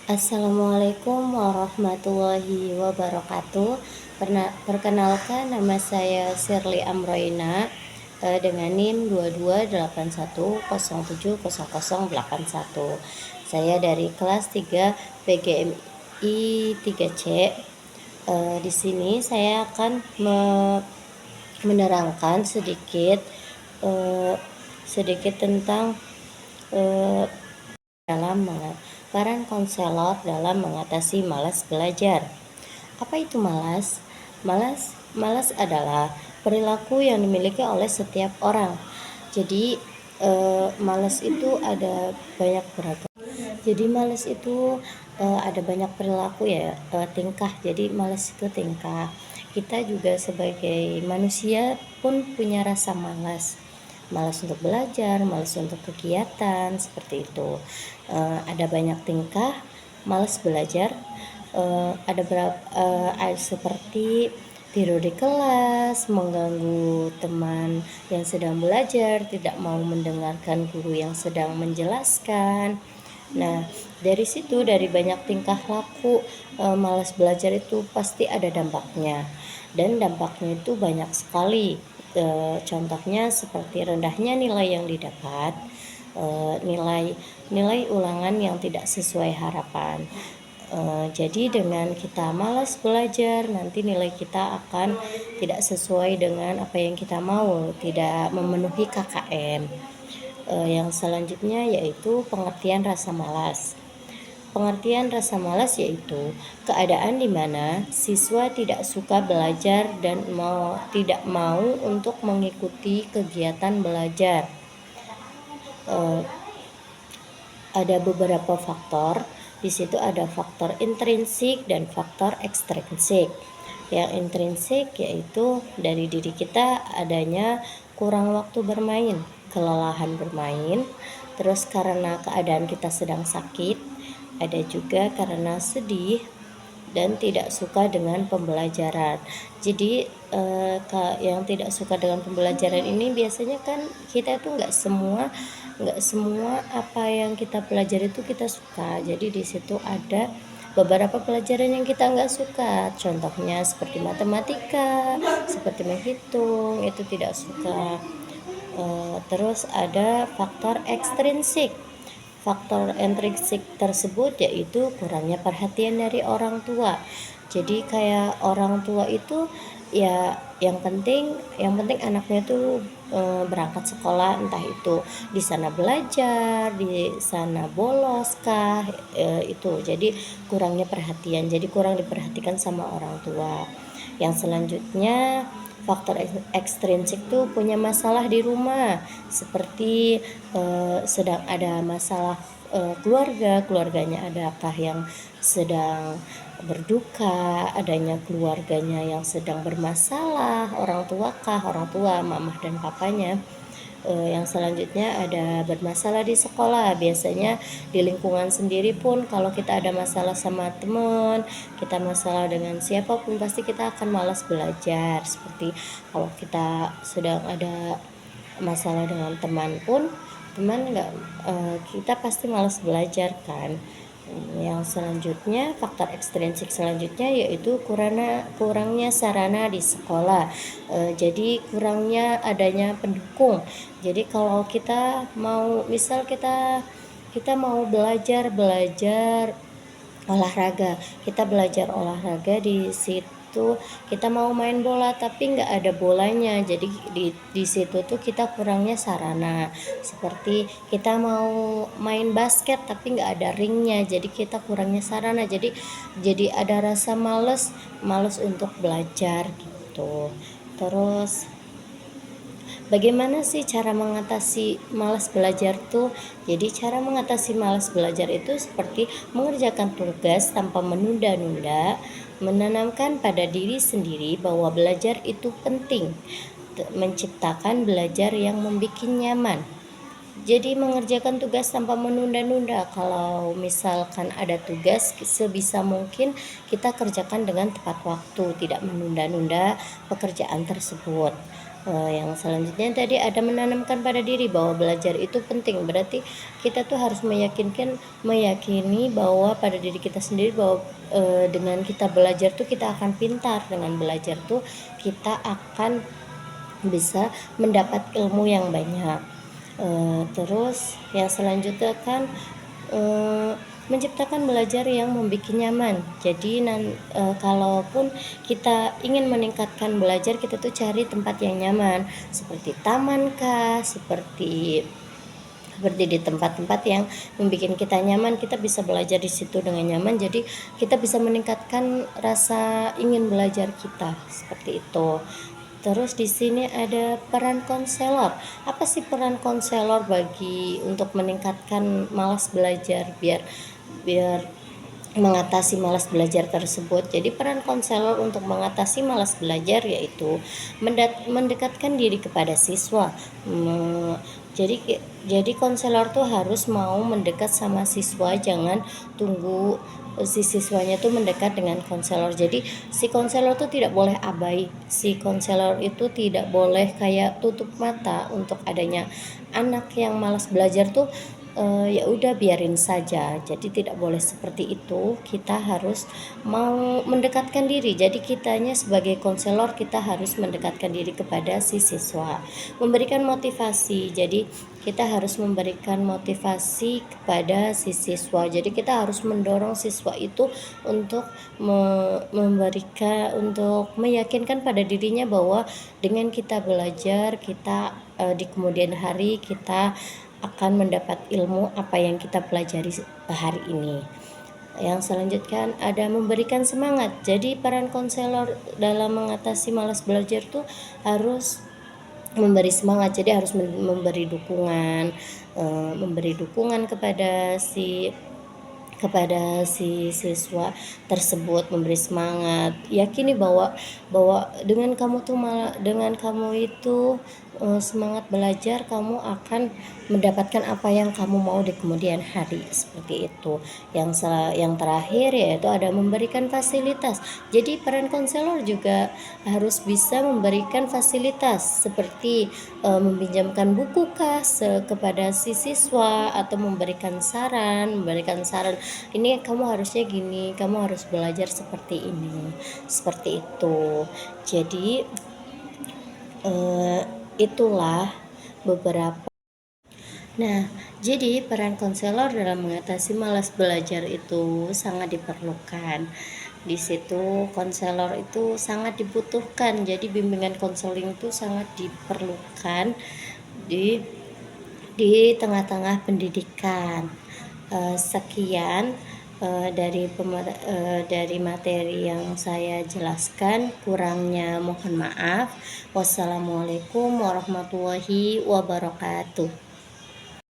Assalamualaikum warahmatullahi wabarakatuh. Perkenalkan, nama saya Shirley Amroina dengan NIM 2281070081. Saya dari kelas 3 PGMI 3C. Di sini saya akan menerangkan sedikit tentang peran konselor dalam mengatasi malas belajar. Apa itu malas? Malas adalah perilaku yang dimiliki oleh setiap orang. Jadi malas itu ada banyak beragam. Jadi malas itu ada banyak perilaku ya, tingkah. Jadi malas itu tingkah. Kita juga sebagai manusia pun punya rasa malas untuk belajar, malas untuk kegiatan, seperti itu. Ada banyak tingkah malas belajar. Ada seperti tidur di kelas, mengganggu teman yang sedang belajar, tidak mau mendengarkan guru yang sedang menjelaskan. Nah, dari situ, dari banyak tingkah laku malas belajar itu pasti ada dampaknya, dan dampaknya itu banyak sekali. Contohnya seperti rendahnya nilai yang didapat, nilai ulangan yang tidak sesuai harapan. Jadi dengan kita malas belajar, nanti nilai kita akan tidak sesuai dengan apa yang kita mau, tidak memenuhi KKM. Yang selanjutnya yaitu pengertian rasa malas. Pengertian rasa malas yaitu keadaan di mana siswa tidak suka belajar dan tidak mau untuk mengikuti kegiatan belajar. Ada beberapa faktor. Di situ ada faktor intrinsik dan faktor ekstrinsik. Yang intrinsik yaitu dari diri kita adanya kurang waktu bermain, kelelahan bermain, terus karena keadaan kita sedang sakit, ada juga karena sedih dan tidak suka dengan pembelajaran. Jadi yang tidak suka dengan pembelajaran ini biasanya kan kita itu nggak semua apa yang kita pelajari itu kita suka. Jadi di situ ada beberapa pelajaran yang kita nggak suka, contohnya seperti matematika, seperti menghitung, itu tidak suka. Terus ada faktor ekstrinsik. Faktor intrinsik tersebut yaitu kurangnya perhatian dari orang tua. Jadi kayak orang tua itu ya yang penting anaknya tuh berangkat sekolah, entah itu di sana belajar, di sana bolos kah, itu. Jadi kurangnya perhatian, jadi kurang diperhatikan sama orang tua. Yang selanjutnya faktor ekstrinsik tuh punya masalah di rumah, seperti sedang ada masalah keluarganya adakah yang sedang berduka, adanya keluarganya yang sedang bermasalah, orang tua mamah dan papanya. Yang selanjutnya ada bermasalah di sekolah. Biasanya di lingkungan sendiri pun kalau kita ada masalah sama teman, kita masalah dengan siapapun, pasti kita akan malas belajar. Seperti kalau kita sedang ada masalah dengan teman pun, kita pasti malas belajar kan. Yang selanjutnya, faktor ekstrinsik selanjutnya yaitu kurangnya sarana di sekolah. Jadi kurangnya adanya pendukung. Jadi kalau kita mau, misal kita mau belajar olahraga, kita belajar olahraga, di situ kita mau main bola tapi nggak ada bolanya, jadi di situ tuh kita kurangnya sarana. Seperti kita mau main basket tapi nggak ada ringnya, jadi kita kurangnya sarana, jadi ada rasa males untuk belajar gitu. Terus bagaimana sih cara mengatasi malas belajar tuh? Jadi cara mengatasi malas belajar itu seperti mengerjakan tugas tanpa menunda-nunda, menanamkan pada diri sendiri bahwa belajar itu penting, menciptakan belajar yang membuat nyaman. Jadi mengerjakan tugas tanpa menunda-nunda. Kalau misalkan ada tugas, sebisa mungkin kita kerjakan dengan tepat waktu, tidak menunda-nunda pekerjaan tersebut. Yang selanjutnya tadi ada menanamkan pada diri bahwa belajar itu penting. Berarti kita tuh harus meyakini bahwa pada diri kita sendiri bahwa dengan kita belajar tuh kita akan pintar, dengan belajar tuh kita akan bisa mendapat ilmu yang banyak. Terus yang selanjutnya kan menciptakan belajar yang membuat nyaman. Jadi kalaupun kita ingin meningkatkan belajar, kita tuh cari tempat yang nyaman, seperti taman kah, seperti di tempat-tempat yang membuat kita nyaman, kita bisa belajar di situ dengan nyaman. Jadi kita bisa meningkatkan rasa ingin belajar kita, seperti itu. Terus di sini ada peran konselor. Apa sih peran konselor untuk meningkatkan malas belajar, biar mengatasi malas belajar tersebut? Jadi peran konselor untuk mengatasi malas belajar yaitu mendekatkan diri kepada siswa. Jadi konselor tuh harus mau mendekat sama siswa, jangan tunggu si siswanya tuh mendekat dengan konselor. Jadi si konselor tuh tidak boleh abai, si konselor itu tidak boleh kayak tutup mata untuk adanya anak yang malas belajar tuh. Ya udah biarin saja. Jadi tidak boleh seperti itu. Kita harus mau mendekatkan diri. Jadi kitanya sebagai konselor, kita harus mendekatkan diri kepada si siswa, memberikan motivasi. Jadi kita harus memberikan motivasi kepada si siswa. Jadi kita harus mendorong siswa itu untuk untuk meyakinkan pada dirinya bahwa dengan kita belajar, kita di kemudian hari kita akan mendapat ilmu apa yang kita pelajari hari ini. Yang selanjutnya ada memberikan semangat. Jadi peran konselor dalam mengatasi malas belajar tuh harus memberi semangat. Jadi harus memberi dukungan kepada si siswa tersebut, memberi semangat. Yakini bahwa dengan kamu itu semangat belajar, kamu akan mendapatkan apa yang kamu mau di kemudian hari, seperti itu. Yang terakhir yaitu ada memberikan fasilitas. Jadi peran konselor juga harus bisa memberikan fasilitas seperti meminjamkan buku kepada si siswa, atau memberikan saran, ini kamu harusnya gini, kamu harus belajar seperti ini, seperti itu. Jadi itulah beberapa. Nah, jadi peran konselor dalam mengatasi malas belajar itu sangat diperlukan. Di situ konselor itu sangat dibutuhkan. Jadi bimbingan konseling itu sangat diperlukan di tengah-tengah pendidikan. Sekian dari materi yang saya jelaskan, kurangnya mohon maaf. Wassalamualaikum warahmatullahi wabarakatuh.